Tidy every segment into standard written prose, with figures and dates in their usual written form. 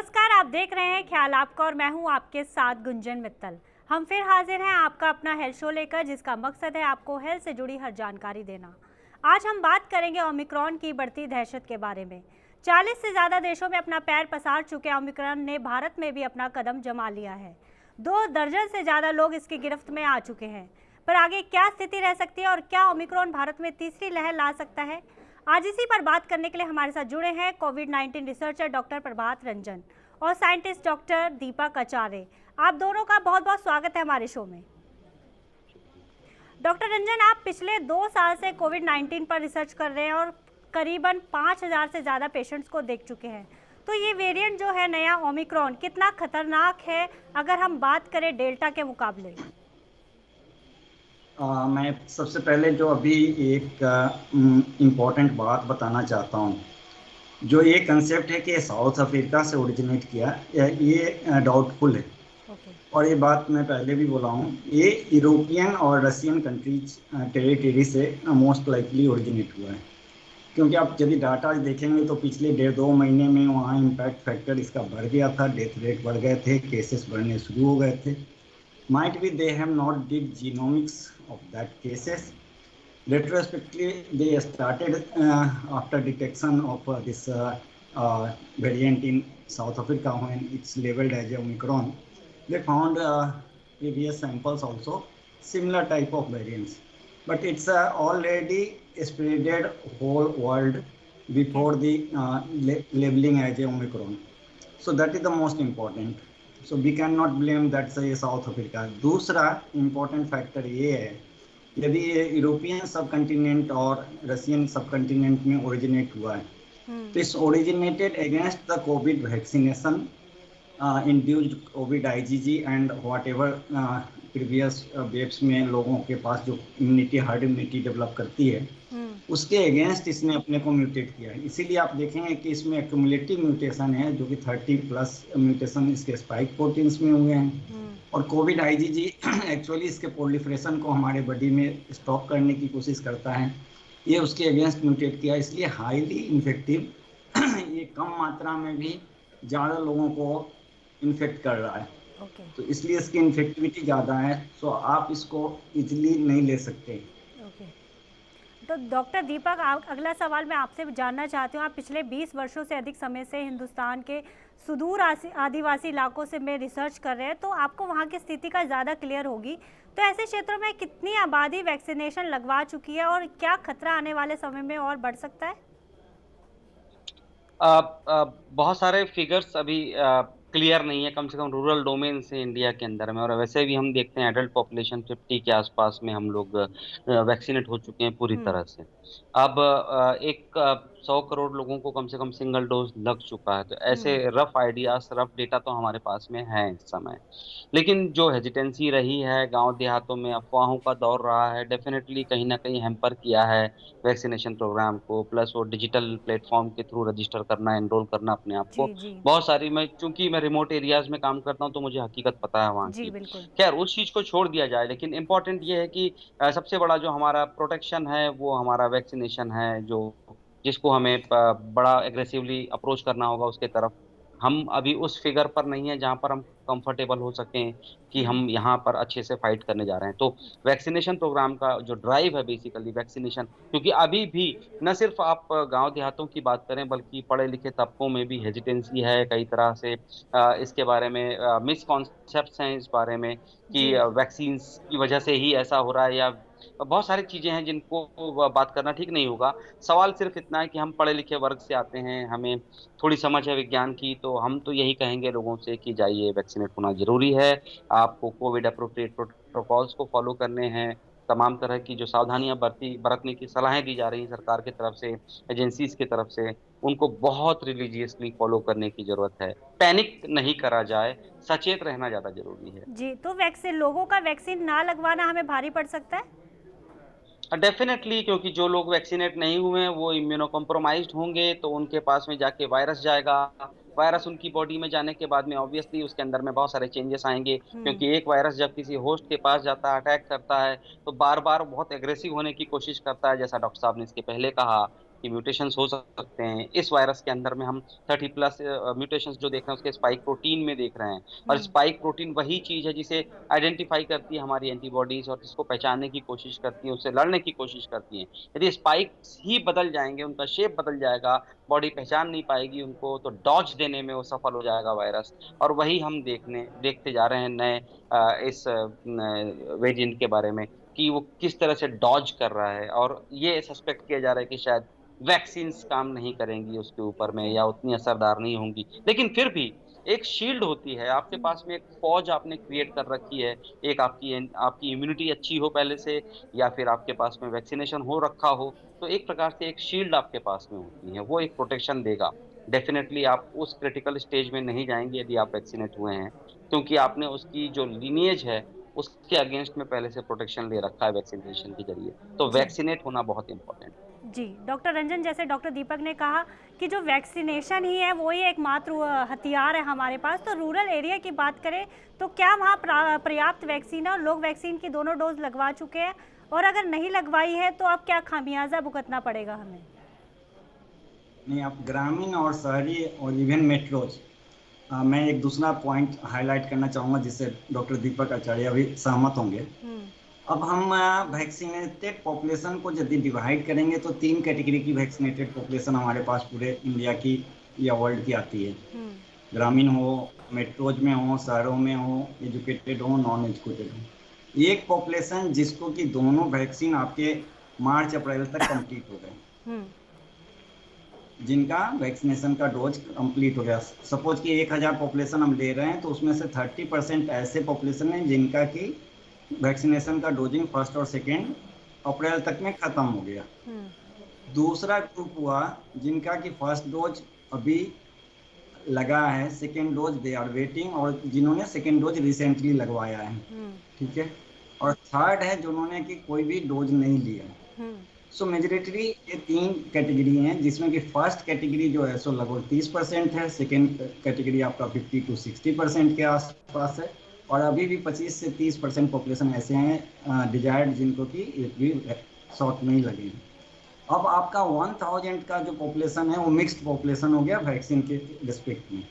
नमस्कार, आप देख रहे हैं ख्याल आपका और मैं हूं आपके साथ गुंजन मित्तल। हम फिर हाजिर हैं आपका अपना हेल्थ शो लेकर, जिसका मकसद है आपको हेल्थ से जुड़ी हर जानकारी देना। आज हम बात करेंगे ओमिक्रॉन की बढ़ती दहशत के बारे में। 40 से ज़्यादा देशों में अपना पैर पसार चुके ओमिक्रॉन ने भारत में भी अपना कदम जमा लिया है। 2 दर्जन से ज़्यादा लोग इसकी गिरफ्त में आ चुके हैं। पर आगे क्या स्थिति रह सकती है और क्या ओमिक्रॉन भारत में तीसरी लहर ला सकता है? आज इसी पर बात करने के लिए हमारे साथ जुड़े हैं कोविड-19 रिसर्चर डॉक्टर प्रभात रंजन और साइंटिस्ट डॉक्टर दीपक आचार्य। आप दोनों का बहुत बहुत स्वागत है हमारे शो में। डॉक्टर रंजन, आप पिछले 2 साल से कोविड-19 पर रिसर्च कर रहे हैं और करीबन 5000 से ज़्यादा पेशेंट्स को देख चुके हैं। तो ये वेरिएंट जो है नया ओमिक्रॉन, कितना खतरनाक है अगर हम बात करें डेल्टा के मुकाबले? मैं सबसे पहले जो अभी एक इम्पॉर्टेंट बात बताना चाहता हूँ। जो ये कंसेप्ट है कि साउथ अफ्रीका से ओरिजिनेट किया, ये डाउटफुल है। और ये बात मैं पहले भी बोला हूँ, ये यूरोपियन और रशियन कंट्रीज टेरिटरी से मोस्ट लाइकली ओरिजिनेट हुआ है। क्योंकि आप यदि डाटा देखेंगे तो पिछले 1.5-2 महीने में वहाँ इम्पैक्ट फैक्टर इसका बढ़ गया था, डेथ रेट बढ़ गए थे, केसेस बढ़ने शुरू हो गए थे। Might be they have not did genomics of that cases. Retrospectively, they started after detection of this variant in South Africa when it's labeled as Omicron. They found previous samples also similar type of variants, but it's already spreaded whole world before the labeling as Omicron. So that is the most important. So we cannot blame that say south Africa. दूसरा important factor ये है, यदि ये European सब continent और Russian सब continent में originate हुआ है तो इस originated against the Covid vaccination, induced Covid IgG and what ever previous waves में लोगों के पास जो इम्यूनिटी, हार्ड इम्यूनिटी डेवलप करती है, उसके अगेंस्ट इसने अपने को म्यूटेट किया है। इसीलिए आप देखेंगे कि इसमें एक्यूमुलेटिव म्यूटेशन है, जो कि 30+ म्यूटेशन इसके स्पाइक प्रोटीन्स में हुए हैं। और कोविड आईजीजी एक्चुअली इसके प्रोलिफरेशन को हमारे बॉडी में स्टॉप करने की कोशिश करता है, ये उसके अगेंस्ट म्यूटेट किया, इसलिए हाईली इन्फेक्टिव ये कम मात्रा में भी ज़्यादा लोगों को इन्फेक्ट कर रहा है। तो इसलिए इसकी इन्फेक्टिविटी ज़्यादा है, सो आप इसको इजीली नहीं ले सकते। तो डॉक्टर दीपक, अगला सवाल मैं आपसे जानना चाहती हूँ। आप पिछले 20 वर्षों से अधिक समय से हिंदुस्तान के सुदूर आदिवासी इलाकों से में रिसर्च कर रहे हैं, तो आपको वहाँ की स्थिति का ज़्यादा क्लियर होगी। तो ऐसे क्षेत्रों में कितनी आबादी वैक्सीनेशन लगवा चुकी है और क्या खतरा आने वाले समय में और बढ़ सकता है? बहुत सारे फिगर्स अभी क्लियर नहीं है, कम से कम रूरल डोमेन से इंडिया के अंदर में। और वैसे भी हम देखते हैं एडल्ट पॉपुलेशन 50 के आसपास में हम लोग वैक्सीनेट हो चुके हैं पूरी तरह से। अब 100 करोड़ लोगों को कम से कम सिंगल डोज लग चुका है। तो ऐसे रफ आइडियाज, रफ डेटा तो हमारे पास में है इस समय। लेकिन जो हेजिटेंसी रही है, गांव देहातों में अफवाहों का दौर रहा है, डेफिनेटली कहीं ना कहीं हैम्पर किया है वैक्सीनेशन प्रोग्राम को। प्लस वो डिजिटल प्लेटफॉर्म के थ्रू रजिस्टर करना, एनरोल करना अपने आप को। बहुत सारी, चूंकि मैं रिमोट एरियाज में काम करता हूँ तो मुझे हकीकत पता है वहाँ की। खैर, उस चीज को छोड़ दिया जाए, लेकिन इम्पोर्टेंट ये है कि सबसे बड़ा जो हमारा प्रोटेक्शन है वो हमारा वैक्सीनेशन है, जिसको हमें बड़ा एग्रेसिवली अप्रोच करना होगा उसके तरफ। हम अभी उस फिगर पर नहीं है जहां पर हम कंफर्टेबल हो सकें कि हम यहाँ पर अच्छे से फाइट करने जा रहे हैं। तो वैक्सीनेशन प्रोग्राम का जो ड्राइव है, बेसिकली वैक्सीनेशन, क्योंकि अभी भी न सिर्फ आप गांव देहातों की बात करें बल्कि पढ़े लिखे तबकों में भी हेजिटेंसी है कई तरह से। इसके बारे में मिसकॉन्सेप्ट्स हैं इस बारे में कि वैक्सीन की वजह से ही ऐसा हो रहा है, या बहुत सारी चीजें हैं जिनको बात करना ठीक नहीं होगा। सवाल सिर्फ इतना है कि हम पढ़े लिखे वर्ग से आते हैं, हमें थोड़ी समझ है विज्ञान की, तो हम तो यही कहेंगे लोगों से कि जाइए, वैक्सीनेट होना जरूरी है। आपको कोविड अप्रोप्रिएट प्रोटोकॉल्स को फॉलो करने हैं। तमाम तरह की जो सावधानियां बरतने की सलाहें दी जा रही हैं सरकार की तरफ से, एजेंसीज की तरफ से, उनको बहुत रिलीजियसली फॉलो करने की जरूरत है। पैनिक नहीं करा जाए, सचेत रहना ज्यादा जरूरी है। जी, तो लोगों का वैक्सीन ना लगवाना हमें भारी पड़ सकता है? डेफिनेटली, क्योंकि जो लोग वैक्सीनेट नहीं हुए हैं वो इम्यूनो कॉम्प्रोमाइज्ड होंगे, तो उनके पास में जाके वायरस जाएगा। वायरस उनकी बॉडी में जाने के बाद में ऑब्वियसली उसके अंदर में बहुत सारे चेंजेस आएंगे, क्योंकि एक वायरस जब किसी होस्ट के पास जाता है, अटैक करता है, तो बार बार बहुत एग्रेसिव होने की कोशिश करता है, जैसा डॉक्टर साहब ने इसके पहले कहा। कि म्यूटेशंस हो सकते हैं इस वायरस के अंदर में। हम 30+ म्यूटेशंस जो देख रहे हैं उसके स्पाइक प्रोटीन में देख रहे हैं, और स्पाइक प्रोटीन वही चीज है जिसे आइडेंटिफाई करती है हमारी एंटीबॉडीज, और जिसको पहचानने की कोशिश करती है, उससे लड़ने की कोशिश करती है। यदि स्पाइक्स ही बदल जाएंगे, उनका शेप बदल जाएगा, बॉडी पहचान नहीं पाएगी उनको, तो डॉज देने में वो सफल हो जाएगा वायरस। और वही हम देखते जा रहे हैं नए इस वेरिएंट के बारे में, कि वो किस तरह से डॉज कर रहा है। और ये सस्पेक्ट किया जा रहा है कि शायद वैक्सीन्स काम नहीं करेंगी उसके ऊपर में, या उतनी असरदार नहीं होंगी। लेकिन फिर भी एक शील्ड होती है आपके पास में, एक फौज आपने क्रिएट कर रखी है। एक आपकी इम्यूनिटी अच्छी हो पहले से, या फिर आपके पास में वैक्सीनेशन हो रखा हो, तो एक प्रकार से एक शील्ड आपके पास में होती है, वो एक प्रोटेक्शन देगा। डेफिनेटली आप उस क्रिटिकल स्टेज में नहीं जाएंगे यदि आप वैक्सीनेट हुए हैं, क्योंकि आपने उसकी जो लीनिएज है उसके अगेंस्ट में पहले से प्रोटेक्शन ले रखा है वैक्सीनेशन के जरिए। तो जी वैक्सीनेट होना बहुत इंपॉर्टेंट है। जी डॉक्टर रंजन, जैसे डॉक्टर दीपक ने कहा कि जो वैक्सीनेशन ही है वही एकमात्र हथियार है हमारे पास, तो रूरल एरिया की बात करें तो क्या वहाँ पर्याप्त वैक्सीन है और लोग वैक्सीन की दोनों डोज लगवा चुके हैं, और अगर नहीं लगवाई है तो अब क्या खामियाजा भुगतना पड़ेगा हमें? नहीं, आप ग्रामीण और शहरी और इवन मेट्रोज, मैं एक दूसरा पॉइंट हाईलाइट करना चाहूँगा जिससे डॉक्टर दीपक आचार्य भी सहमत होंगे। अब हम वैक्सीनेटेड पॉपुलेशन को यदि डिवाइड करेंगे तो 3 कैटेगरी की वैक्सीनेटेड पॉपुलेशन हमारे पास पूरे इंडिया की या वर्ल्ड की आती है। ग्रामीण हो, मेट्रोज में हो, शहरों में हो, एजुकेटेड हो, नॉन एजुकेटेड हो। एक पॉपुलेशन जिसको कि दोनों वैक्सीन आपके मार्च अप्रैल तक कंप्लीट हो गए, जिनका वैक्सीनेशन का डोज कंप्लीट हो गया। सपोज कि 1000 पॉपुलेशन हम ले रहे हैं, तो उसमें से 30% ऐसे पॉपुलेशन है जिनका कि वैक्सीनेशन का डोजिंग फर्स्ट और सेकेंड अप्रैल तक में खत्म हो गया। दूसरा ग्रुप हुआ जिनका कि फर्स्ट डोज अभी लगा है, second dose they are waiting, और जिन्होंने सेकेंड डोज रिसेंटली लगवाया है, ठीक है। और थर्ड है जिन्होंने कि कोई भी डोज नहीं लिया। सो मेजॉरिटी ये 3 कैटेगरी हैं, जिसमें कि फर्स्ट कैटेगरी जो है सो लगभग 30% है, सेकेंड कैटेगरी आपका 50 to 60% के आसपास है, और अभी भी 25 से 30% पॉपुलेशन ऐसे हैं डिजायर्ड जिनको कि एक भी शॉट नहीं लगे। अब आपका 1000 का जो पॉपुलेशन है वो मिक्स्ड पॉपुलेशन हो गया वैक्सीन के रिस्पेक्ट में।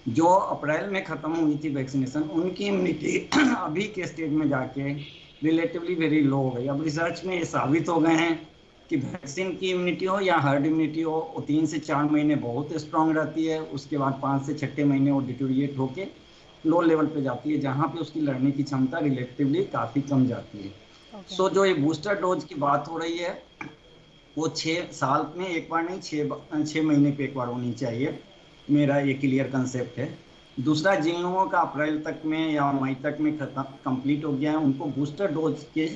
जो अप्रैल में ख़त्म हुई थी वैक्सीनेशन, उनकी इम्यूनिटी अभी के स्टेज में जाके रिलेटिवली वेरी लो हो गई। अब रिसर्च में ये साबित हो गए हैं कि वैक्सीन की इम्यूनिटी हो या हर्ड इम्यूनिटी हो, वो 3 से 4 महीने बहुत स्ट्रांग रहती है, उसके बाद 5 से 6 महीने वो डिटोरिएट होके लो लेवल पे जाती है, जहाँ पे उसकी लड़ने की क्षमता रिलेटिवली काफ़ी कम जाती है। सो जो ये बूस्टर डोज की बात हो रही है वो 6 साल में एक बार नहीं, 6 महीने पे एक बार होनी चाहिए, मेरा ये क्लियर कंसेप्ट है। दूसरा, जिन लोगों का अप्रैल तक में या मई तक में कंप्लीट हो गया है, उनको बूस्टर डोज के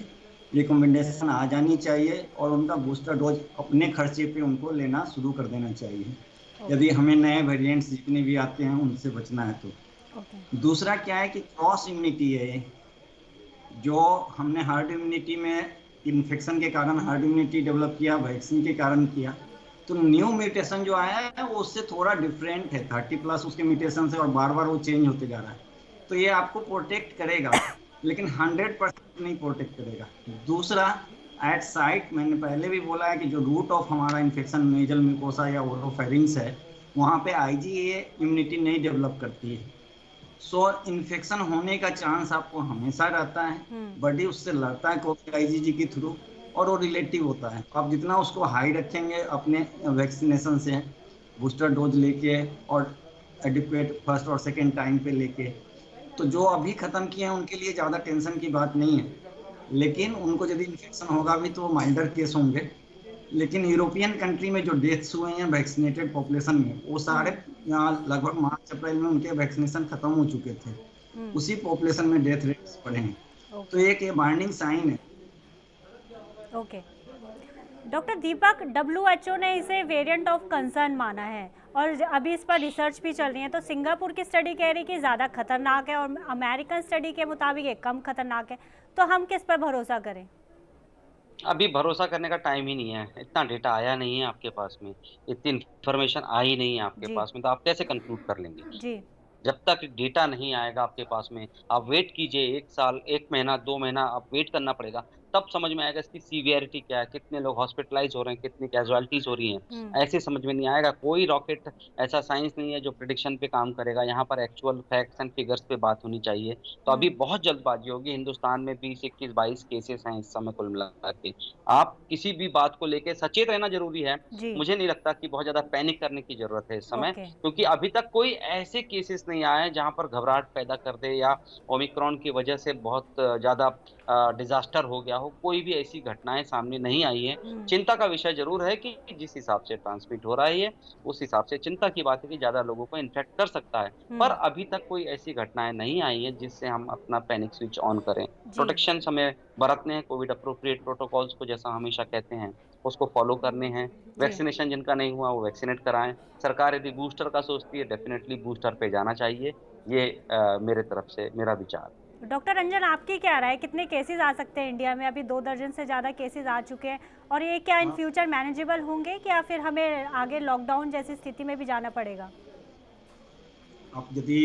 रिकमेंडेशन आ जानी चाहिए, और उनका बूस्टर डोज अपने खर्चे पे उनको लेना शुरू कर देना चाहिए, यदि हमें नए वेरिएंट्स जितने भी आते हैं उनसे बचना है तो। दूसरा क्या है कि क्रॉस इम्यूनिटी है, जो हमने हर्ड इम्यूनिटी में इन्फेक्शन के कारण हर्ड इम्यूनिटी डेवलप किया, वैक्सीन के कारण किया, तो न्यू म्यूटेशन जो आया है वो उससे थोड़ा डिफरेंट है, 30+ उसके म्यूटेशन से, और बार बार वो चेंज होते जा रहा है। तो ये आपको प्रोटेक्ट करेगा, लेकिन 100% नहीं प्रोटेक्ट करेगा। दूसरा, एट साइट मैंने पहले भी बोला है कि जो रूट ऑफ हमारा इन्फेक्शन नेजल म्यूकोसा या ओरोफेरिंग्स है, वहाँ पे IgA इम्यूनिटी नहीं डेवलप करती है। सो इन्फेक्शन होने का चांस आपको हमेशा रहता है, बॉडी उससे लड़ता है कोविड IgG के थ्रू, और वो रिलेटिव होता है। आप जितना उसको हाई रखेंगे अपने वैक्सीनेशन से, बूस्टर डोज लेके और एडिक्वेट फर्स्ट और सेकेंड टाइम पे लेके, तो जो अभी ख़त्म किए हैं उनके लिए ज़्यादा टेंशन की बात नहीं है, लेकिन उनको यदि इन्फेक्शन होगा भी तो माइल्डर केस होंगे। लेकिन यूरोपियन कंट्री में जो डेथ्स हुए हैं वैक्सीनेटेड पॉपुलेशन में, वो सारे लगभग मार्च अप्रैल में उनके वैक्सीनेशन खत्म हो चुके थे, उसी पॉपुलेशन में डेथ रेट्स बढ़े हैं। तो एक ये वार्निंग साइन है। ओके डॉक्टर दीपक, WHO ने इसे वेरिएंट ऑफ कंसर्न माना है, और अभी इस पर रिसर्च भी चल रही है। तो सिंगापुर की स्टडी कह रही है कि ज़्यादा खतरनाक है, और अमेरिकन स्टडी के मुताबिक एक कम खतरनाक है, तो हम किस पर भरोसा करें? अभी भरोसा करने का टाइम ही नहीं है, इतना डेटा आया नहीं है आपके पास में, इतनी इन्फॉर्मेशन आई नहीं है आपके पास में, तो आप कैसे कंक्लूड कर लेंगे? जी जब तक डेटा नहीं आएगा आपके पास में, आप वेट कीजिए, 1 साल, 1 महीना, 2 महीना आप वेट करना पड़ेगा, तब समझ में आएगा इसकी सीवियरिटी क्या है, कितने लोग हॉस्पिटलाइज हो रहे हैं, कितनी कैजुअलिटीज हो रही हैं। ऐसे समझ में नहीं आएगा। कोई रॉकेट ऐसा साइंस नहीं है जो प्रिडिक्शन पे काम करेगा। यहाँ पर एक्चुअल फैक्ट्स एंड फिगर्स पे बात होनी चाहिए। तो अभी बहुत जल्दबाजी होगी। हिंदुस्तान में 20, 21, 22 केसेस हैं इस समय कुल मिला के। आप किसी भी बात को लेके सचेत रहना जरूरी है। जी। मुझे नहीं लगता कि बहुत ज्यादा पैनिक करने की जरूरत है इस समय, ओके। क्योंकि अभी तक कोई ऐसे केसेस नहीं आए हैं जहां पर घबराहट पैदा कर दे या ओमिक्रॉन की वजह से बहुत ज्यादा डिजास्टर हो गया हो। कोई भी ऐसी घटनाएं सामने नहीं आई है। चिंता का विषय जरूर है कि जिस हिसाब से ट्रांसमिट हो रहा है ये, उस हिसाब से चिंता की बात है कि ज्यादा लोगों को इन्फेक्ट कर सकता है। पर अभी तक कोई ऐसी घटनाएं नहीं आई है जिससे हम अपना पैनिक स्विच ऑन करें। जी। प्रोटेक्शन हमें बरतने हैं, कोविड अप्रोप्रिएट प्रोटोकॉल्स को जैसा हमेशा कहते हैं उसको फॉलो करने हैं। जी। वैक्सीनेशन जिनका नहीं हुआ वो वैक्सीनेट कराएं। सरकार यदि बूस्टर का सोचती है, डेफिनेटली बूस्टर पे जाना चाहिए। ये मेरे तरफ से मेरा विचार। डॉक्टर रंजन, आपकी क्या राय है, कितने केसेस आ सकते हैं इंडिया में? अभी 2 दर्जन से ज़्यादा केसेस आ चुके हैं, और ये क्या इन फ्यूचर मैनेजेबल होंगे कि या फिर हमें आगे लॉकडाउन जैसी स्थिति में भी जाना पड़ेगा? अब यदि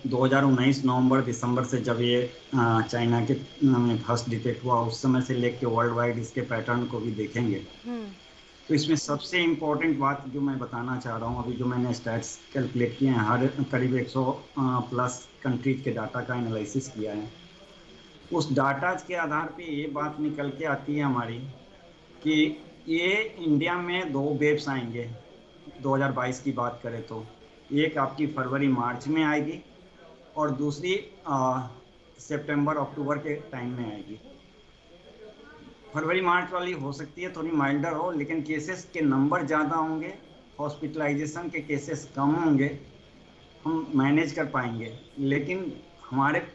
2019 नवंबर दिसंबर से जब ये चाइना के में फर्स्ट डिटेक्ट हुआ, उस समय से लेके वर्ल्ड वाइड इसके पैटर्न को भी देखेंगे, तो इसमें सबसे इम्पोर्टेंट बात जो मैं बताना चाह रहा हूँ, अभी जो मैंने स्टैट्स कैलकुलेट किए हैं, हर करीब 100 प्लस कंट्रीज के डाटा का एनालिसिस किया है। उस डाटा के आधार पे ये बात निकल के आती है हमारी कि ये इंडिया में 2 वेव्स आएंगे। 2022 की बात करें तो एक आपकी फरवरी मार्च में आएगी और दूसरी सितंबर अक्टूबर के टाइम में आएगी। फरवरी मार्च वाली हो सकती है थोड़ी माइल्डर हो, लेकिन केसेस के नंबर ज़्यादा होंगे, हॉस्पिटलाइजेशन के केसेस कम होंगे, हम मैनेज कर पाएंगे। लेकिन हमारे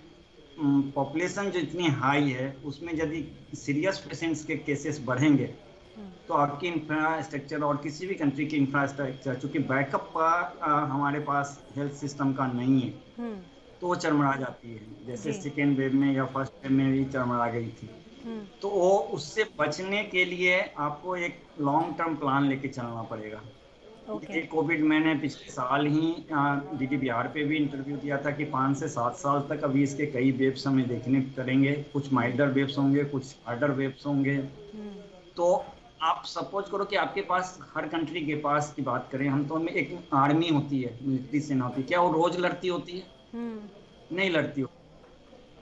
पॉपुलेशन जो इतनी हाई है उसमें यदि सीरियस पेशेंट्स के केसेस बढ़ेंगे तो आपकी इंफ्रास्ट्रक्चर और किसी भी कंट्री की इंफ्रास्ट्रक्चर, चूँकि बैकअप हमारे पास हेल्थ सिस्टम का नहीं है, तो वो चरमरा जाती है। जैसे सेकेंड वेव में या फर्स्ट वेव में भी चरमरा गई थी। तो वो उससे बचने के लिए आपको एक लॉन्ग टर्म प्लान लेके चलना पड़ेगा। कोविड मैंने पिछले साल ही डीडी बिहार पे भी इंटरव्यू दिया था कि 5 से 7 साल तक अभी इसके कई वेव्स हमें देखने करेंगे। कुछ माइल्डर वेव्स होंगे, कुछ हार्डर वेव्स होंगे। तो आप सपोज करो कि आपके पास, हर कंट्री के पास की बात करें हम, तो उनमें एक आर्मी होती है, मिलिट्री सेना होती है। क्या वो रोज लड़ती होती है? नहीं लड़ती हो।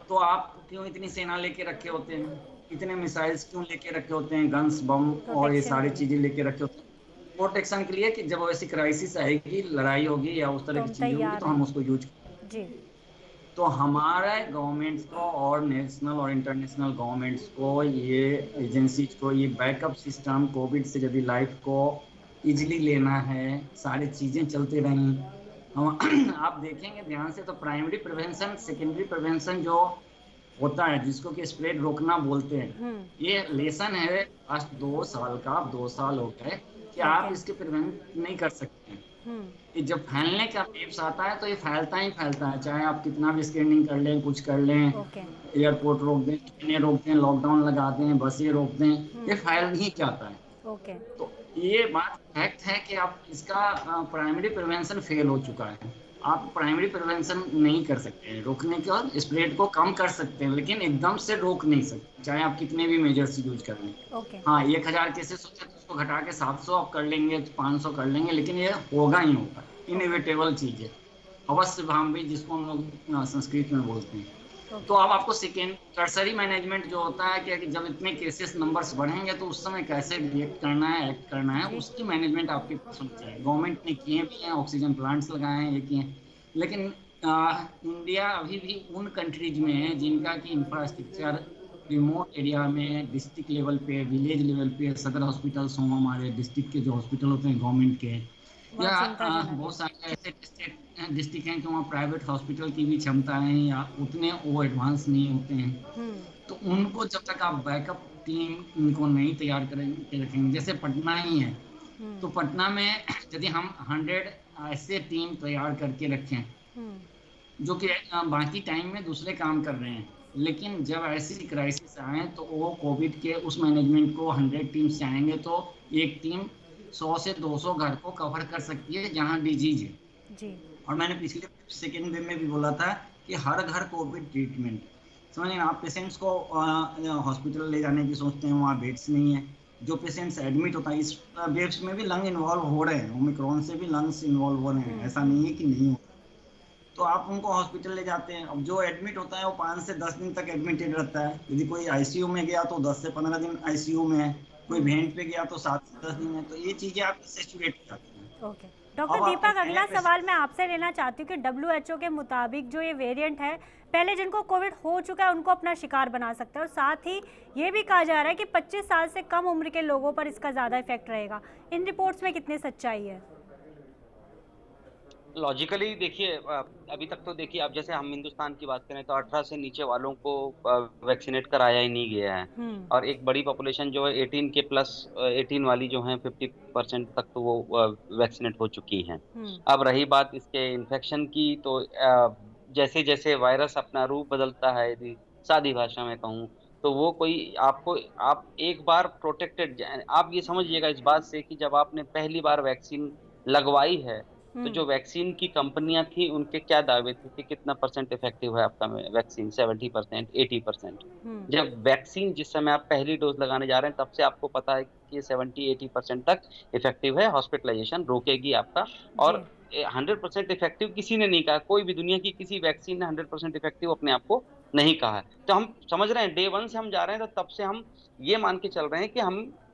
तो आप क्यों इतनी सेना लेके रखे होते हैं? इतने मिसाइल्स क्यों लेके रखे होते हैं? गन्स, बम और ये सारी चीजें लेके रखे होते हैं प्रोटेक्शन के लिए, कि जब ऐसी क्राइसिस आएगी, लड़ाई होगी या उस तरह की चीजें होगी, तो हम उसको यूज करें। तो हमारे गवर्नमेंट्स को और नेशनल और इंटरनेशनल गवर्नमेंट्स को, ये एजेंसीज को, ये बैकअप सिस्टम कोविड से यदि लाइफ को इजीली लेना है, सारी चीज़ें चलते रहें। हम आप देखेंगे ध्यान से तो प्राइमरी प्रिवेंशन, सेकेंडरी प्रिवेंशन जो होता है, जिसको कि स्प्रेड रोकना बोलते हैं, ये लेसन है लास्ट 2 साल का। अब 2 साल हो गए कि आप इसके प्रिवेंट नहीं कर सकते। कि जब फैलने का वेव्स आता है तो ये फैलता ही फैलता है, चाहे आप कितना भी स्कैनिंग कर लें, कुछ कर लें, एयरपोर्ट रोक दें, ट्रेनें रोक दें, लॉकडाउन लगा दें, बसें रोक दें, ये फैल ही जाता है। तो ये बात फैक्ट है कि आप इसका प्राइमरी प्रिवेंशन फेल हो चुका है। आप प्राइमरी प्रिवेंशन नहीं कर सकते हैं, रोकने के और स्प्रेड को कम कर सकते हैं, लेकिन एकदम से रोक नहीं सकते, चाहे आप कितने भी मेजर्स यूज कर लें। हाँ, 1000 केसेस होते हैं तो उसको घटा के 700 आप कर लेंगे, 500 कर लेंगे, लेकिन ये होगा ही होगा, इनएविटेबल चीज़ है, अवश्य भाम भी जिसको हम लोग संस्कृत में बोलते हैं। तो अब आपको सेकेंड टर्सरी मैनेजमेंट जो होता है कि जब इतने केसेस नंबर्स बढ़ेंगे तो उस समय कैसे रिएक्ट करना है, एक्ट करना है, उसकी मैनेजमेंट आपके पास होनी चाहिए। गवर्नमेंट ने किए भी हैं, ऑक्सीजन प्लांट्स लगाए हैं, ये किए हैं, लेकिन इंडिया अभी भी उन कंट्रीज में है जिनका कि इंफ्रास्ट्रक्चर रिमोट एरिया में, डिस्ट्रिक्ट लेवल पे, विलेज लेवल पे, सदर हॉस्पिटल्स हों, हमारे डिस्ट्रिक्ट के जो हॉस्पिटल होते हैं गवर्नमेंट के, या बहुत सारे ऐसे डिस्ट्रिक्ट हैं कि वहाँ प्राइवेट हॉस्पिटल की भी क्षमता है या उतने वो एडवांस नहीं होते हैं। तो उनको जब तक आप बैकअप टीम उनको नहीं तैयार करेंगे, रखेंगे, जैसे पटना ही है, तो पटना में यदि हम 100 ऐसे टीम तैयार करके रखें जो कि बाकी टाइम में दूसरे काम कर रहे हैं, लेकिन जब ऐसी क्राइसिस आए तो वो कोविड के उस मैनेजमेंट को 100 टीम्स चाहेंगे तो एक टीम 100 से 200 घर को कवर कर सकती है जहाँ डिजीज है। और मैंने पिछले सेकेंड वेव में भी बोला था कि हर घर कोविड ट्रीटमेंट, समझिए ना, आप पेशेंट्स को हॉस्पिटल ले जाने की सोचते हैं, वहाँ बेड्स नहीं है। जो पेशेंट्स एडमिट होता है, इस बेड्स में भी लंग इन्वॉल्व हो रहे हैं, ओमिक्रॉन से भी लंग्स इन्वॉल्व हो रहे हैं, ऐसा नहीं है कि नहीं हो रहा। तो आप उनको हॉस्पिटल ले जाते हैं। अब जो एडमिट होता है वो 5 से 10 दिन तक एडमिटेड रहता है। यदि कोई आईसीयू में गया तो 10 से 15 दिन आईसीयू में है, कोई वेंट पे गया तो 7 से 10 दिन है। तो ये चीजें आप सैचुरेट हो जाती हैं। ओके डॉक्टर अब आपके दीपक, नए अगला पेशेंट, सवाल मैं आपसे लेना चाहती हूँ कि WHO के मुताबिक जो ये वेरिएंट है, पहले जिनको कोविड हो चुका है उनको अपना शिकार बना सकता है, और साथ ही ये भी कहा जा रहा है कि 25 साल से कम उम्र के लोगों पर इसका ज़्यादा इफेक्ट रहेगा। इन रिपोर्ट्स में कितनी सच्चाई है? लॉजिकली देखिए, अभी तक तो देखिए, अब जैसे हम हिंदुस्तान की बात करें तो 18 से नीचे वालों को वैक्सीनेट कराया ही नहीं गया है। और एक बड़ी पॉपुलेशन जो है 18 के प्लस 18 वाली जो है 50% तक तो वो वैक्सीनेट हो चुकी हैं। अब रही बात इसके इन्फेक्शन की, तो जैसे जैसे वायरस अपना रूप बदलता है, यदि सादी भाषा में कहूँ तो वो कोई आपको, आप एक बार प्रोटेक्टेड, आप ये समझिएगा इस बात से कि जब आपने पहली बार वैक्सीन लगवाई है तो जो वैक्सीन की कंपनियां थी उनके क्या दावे थे कि कितना परसेंट इफेक्टिव है आपका वैक्सीन, 70%, 80%। जब वैक्सीन जिस समय आप पहली डोज लगाने जा रहे हैं तब से आपको पता है कि ये 70-80% तक इफेक्टिव है, हॉस्पिटलाइजेशन रोकेगी आपका। और 100% इफेक्टिव किसी ने नहीं कहा, कोई भी दुनिया की किसी वैक्सीन ने 100% इफेक्टिव अपने आप को नहीं कहा है। तो हम समझ रहे हैं, डे 1 से हम जा रहे हैं, तो तब से हम ये मान के चल रहे हैं कि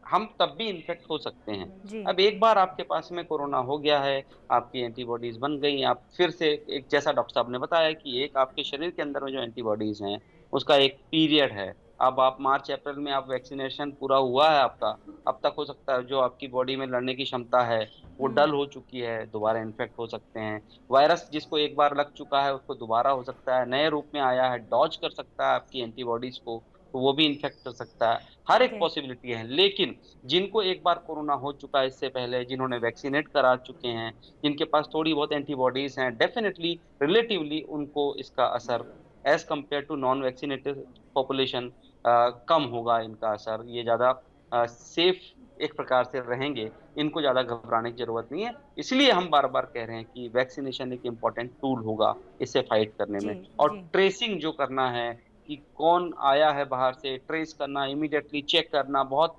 हम तब भी इन्फेक्ट हो सकते हैं। अब एक बार आपके पास में कोरोना हो गया है, आपकी एंटीबॉडीज बन गई, आप फिर से एक, जैसा डॉक्टर साहब ने बताया कि एक आपके शरीर के अंदर में जो एंटीबॉडीज हैं उसका एक पीरियड है। अब आप मार्च अप्रैल में आप वैक्सीनेशन पूरा हुआ है आपका, अब तक हो सकता है जो आपकी बॉडी में लड़ने की क्षमता है वो डल हो चुकी है, दोबारा इन्फेक्ट हो सकते हैं। वायरस जिसको एक बार लग चुका है उसको दोबारा हो सकता है, नए रूप में आया है, डॉज कर सकता है आपकी एंटीबॉडीज को, तो वो भी इन्फेक्ट कर सकता है। हर एक पॉसिबिलिटी है। लेकिन जिनको एक बार कोरोना हो चुका है इससे पहले, जिन्होंने वैक्सीनेट करा चुके हैं, जिनके पास थोड़ी बहुत एंटीबॉडीज हैं, डेफिनेटली रिलेटिवली उनको इसका असर as compared to non vaccinated population कम होगा। इनका असर, ये ज्यादा सेफ एक प्रकार से रहेंगे, इनको ज्यादा घबराने की जरूरत नहीं है। इसलिए हम बार बार कह रहे हैं कि वैक्सीनेशन एक इम्पोर्टेंट टूल होगा इससे फाइट करने में। और ट्रेसिंग जो करना है कि कौन आया है बाहर से, ट्रेस करना, इमीडिएटली चेक करना, बहुत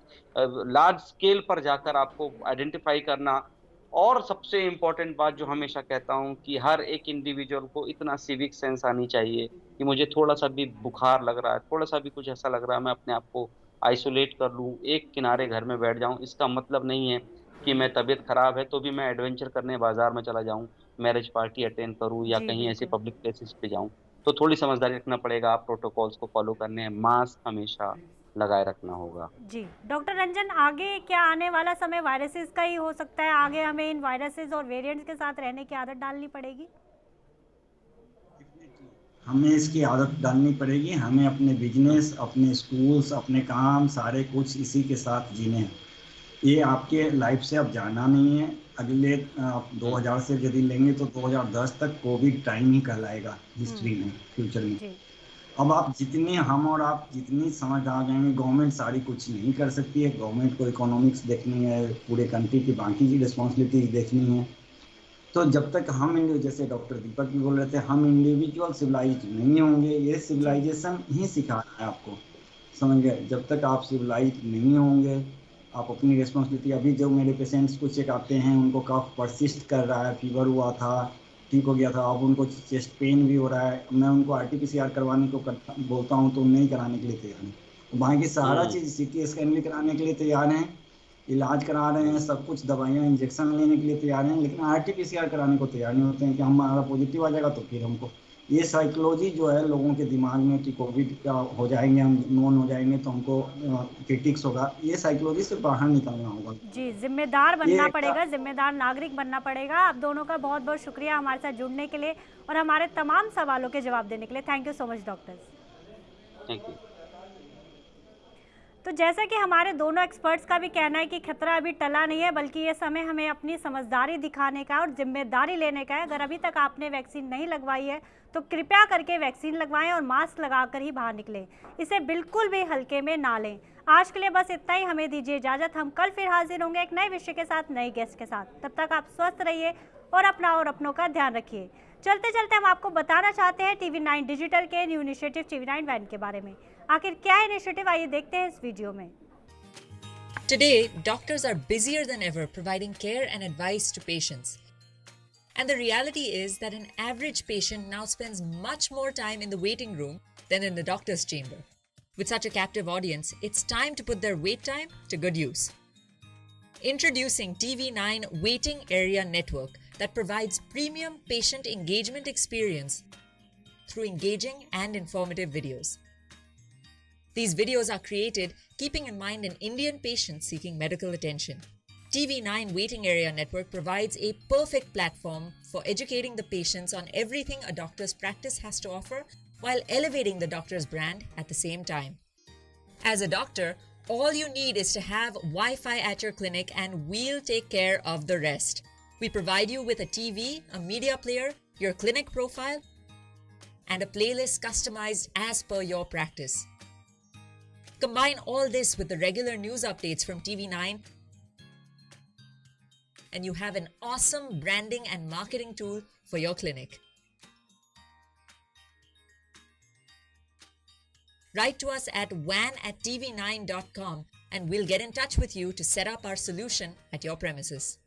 लार्ज स्केल पर जाकर आपको आइडेंटिफाई करना। और सबसे इम्पोर्टेंट बात जो हमेशा कहता हूं कि हर एक इंडिविजुअल को इतना सिविक सेंस आनी चाहिए कि मुझे थोड़ा सा भी बुखार लग रहा है, थोड़ा सा भी कुछ ऐसा लग रहा है, मैं अपने आप को आइसोलेट कर लूं, एक किनारे घर में बैठ जाऊं। इसका मतलब नहीं है कि मैं, तबीयत खराब है तो भी मैं एडवेंचर करने बाजार में चला जाऊं, मैरिज पार्टी अटेंड करूं या कहीं ऐसे पब्लिक प्लेसेस पे जाऊं। तो थोड़ी समझदारी रखना पड़ेगा, आप प्रोटोकॉल्स को फॉलो करने हैं, मास्क हमेशा लगाए रखना होगा। जी डॉक्टर रंजन, आगे क्या आने वाला समय वायरसेस का ही हो सकता है? आगे हमें इन वायरसेस और वेरिएंट्स के साथ रहने की आदत डालनी पड़ेगी? हमें इसकी आदत डालनी पड़ेगी। हमें अपने बिजनेस, अपने स्कूल्स, अपने काम सारे कुछ इसी के साथ जीने हैं। ये आपके लाइफ से अब जाना नहीं है। अगले 2000 से यदि लेंगे तो 2010 तक कोविड टाइम ही कहलाएगा हिस्ट्री में, फ्यूचर में। अब आप जितने, हम और आप जितनी समझ आ जाएंगे, गवर्नमेंट सारी कुछ नहीं कर सकती है। गवर्नमेंट को इकोनॉमिक्स देखनी है, पूरे कंट्री की बाकी की रिस्पॉन्सिबिलिटीज देखनी है। तो जब तक हम जैसे डॉक्टर दीपक भी बोल रहे थे, हम इंडिविजुअल सिविलाइज नहीं होंगे, ये सिविलाइजेशन ही सिखा रहा है आपको, समझ गए। जब तक आप सिविलाइज नहीं होंगे, आप अपनी रिस्पॉन्सिबिलिटी, अभी जो मेरे पेशेंट्स को चेक आते हैं उनको कफ परसिस्ट कर रहा है, फीवर हुआ था, ठीक हो गया था, अब उनको चेस्ट पेन भी हो रहा है, मैं उनको RT-PCR करवाने को बोलता हूँ तो नहीं कराने के लिए तैयार हैं। तो बाकी सारा चीज़ CT स्कैन भी कराने के लिए तैयार हैं, इलाज करा रहे हैं, सब कुछ दवाइयाँ इंजेक्शन लेने के लिए तैयार हैं, लेकिन RT-PCR कराने को तैयार नहीं होते हैं कि हमारा पॉजिटिव आ जाएगा तो फिर हमको, ये साइकोलॉजी जो है लोगों के दिमाग में कि कोविड का हो जाएंगे, हम नॉन हो जाएंगे तो हमको क्रिटिक्स होगा, ये साइकोलॉजी से बाहर निकलना होगा। जी, जिम्मेदार बनना पड़ेगा, जिम्मेदार नागरिक बनना पड़ेगा। आप दोनों का बहुत बहुत शुक्रिया हमारे साथ जुड़ने के लिए और हमारे तमाम सवालों के जवाब देने के लिए। Thank you so much doctors. Thank you. तो जैसा कि हमारे दोनों एक्सपर्ट्स का भी कहना है कि खतरा अभी टला नहीं है, बल्कि ये समय हमें अपनी समझदारी दिखाने का और जिम्मेदारी लेने का है। अगर अभी तक आपने वैक्सीन नहीं लगवाई है तो कृपया करके वैक्सीन लगवाएं और मास्क लगाकर ही बाहर निकलें, इसे बिल्कुल भी हल्के में ना लें। आज के लिए बस इतना ही, हमें दीजिए इजाज़त। हम कल फिर हाजिर होंगे एक नए विषय के साथ, नए गेस्ट के साथ। तब तक आप स्वस्थ रहिए, और अपना और अपनों का ध्यान रखिए। चलते चलते हम आपको बताना चाहते हैं TV9 डिजिटल के न्यू इनिशिएटिव TV9 वैन के बारे में। आखिर क्या है इनिशिएटिव, आइए देखते हैं इस वीडियो में। Today, doctors are busier than ever providing care and advice to patients. And the reality is that an average patient now spends much more time in the waiting room than in the doctor's chamber. With such a captive audience, it's time to put their wait time to good use. Introducing TV9 Waiting Area Network that provides premium patient engagement experience through engaging and informative videos. These videos are created keeping in mind an Indian patient seeking medical attention. TV9 Waiting Area Network provides a perfect platform for educating the patients on everything a doctor's practice has to offer while elevating the doctor's brand at the same time. As a doctor, all you need is to have Wi-Fi at your clinic and we'll take care of the rest. We provide you with a TV, a media player, your clinic profile, and a playlist customized as per your practice. Combine all this with the regular news updates from TV9 and you have an awesome branding and marketing tool for your clinic. Write to us at van@tv9.com and we'll get in touch with you to set up our solution at your premises.